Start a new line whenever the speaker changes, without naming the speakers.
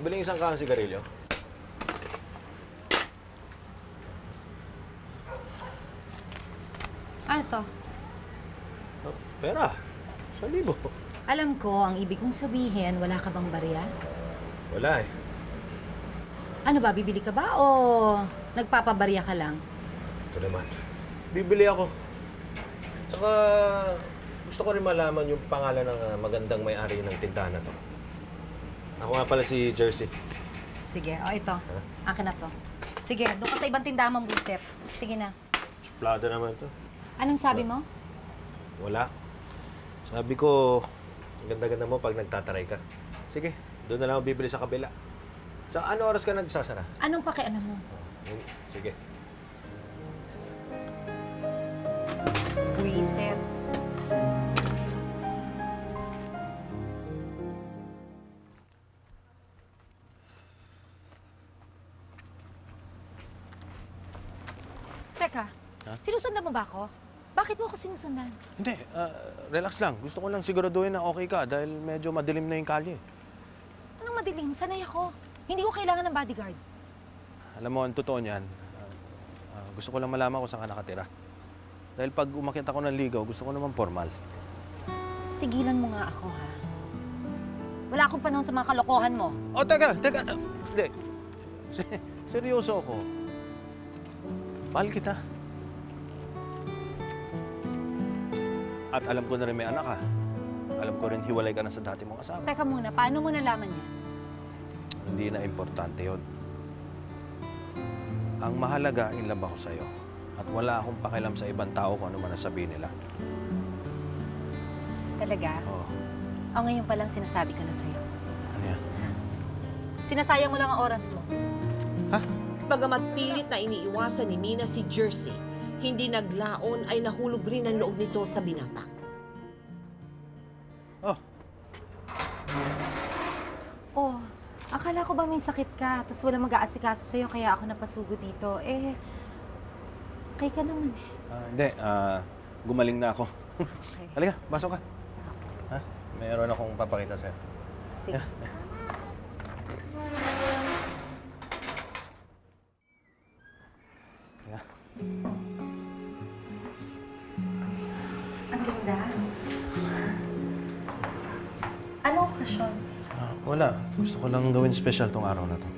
Pabiling isang kahang sigarilyo.
Ano to?
Oh, pera. 1,000.
Alam ko, ang ibig kong sabihin, wala ka bang barya?
Wala eh.
Ano ba, bibili ka ba o nagpapabarya ka lang?
Ito naman. Bibili ako. Tsaka gusto ko rin malaman yung pangalan ng magandang may-ari ng tindahan na to. Ako nga pala si Jersey.
Sige, o ito. Akin na to. Sige, doon ka sa ibang tindahan mong buisip. Sige na.
Suplada naman to.
Anong sabi mo?
Wala. Sabi ko, ang ganda-ganda mo pag nagtataray ka. Sige, doon na lang ako bibili sa kabila. Sa ano oras ka nagsasara?
Anong pakialam mo?
Sige.
Buisit. Teka, sinusundan mo ba ako? Bakit mo ako sinusundan?
Hindi, relax lang. Gusto ko lang siguraduhin na okay ka dahil medyo madilim na yung kalye.
Anong madilim? Sanay ako. Hindi ko kailangan ng bodyguard.
Alam mo, ang totoo niyan, gusto ko lang malaman kung saan ka nakatira. Dahil pag umakyat ako ng ligaw, gusto ko naman formal.
Tigilan mo nga ako, ha? Wala akong panahon sa mga kalokohan mo.
Oh, teka! Hindi. Seryoso ako. Mahal kita. At alam ko na rin may anak ka. Alam ko rin hiwalay ka na sa dati mong asawa.
Teka muna, paano mo nalaman yan?
Hindi na importante yon. Ang mahalaga, in love ako sa'yo. At wala akong pakialam sa ibang tao kung ano man ang sabihin nila.
Talaga?
Oo.
O ngayon pa lang sinasabi ko na sa'yo.
Ano yan?
Sinasayang mo lang ang oras mo.
Ha?
Bagamat pilit na iniiwasan ni Mina si Jersey, hindi naglaon ay nahulog rin ang loob nito sa binata.
Oh,
Oh, akala ko ba may sakit ka, tapos wala mag-aasikaso sa'yo, kaya ako napasugod dito. Eh, okay ka naman eh.
hindi. Gumaling na ako.
Okay.
Halika, pasok ka. Ha? Mayroon akong papakita sa'yo.
Sige.
Halika.
Ang ganda. Ano okasyon?
Wala. Gusto ko lang gawin special tong araw na to.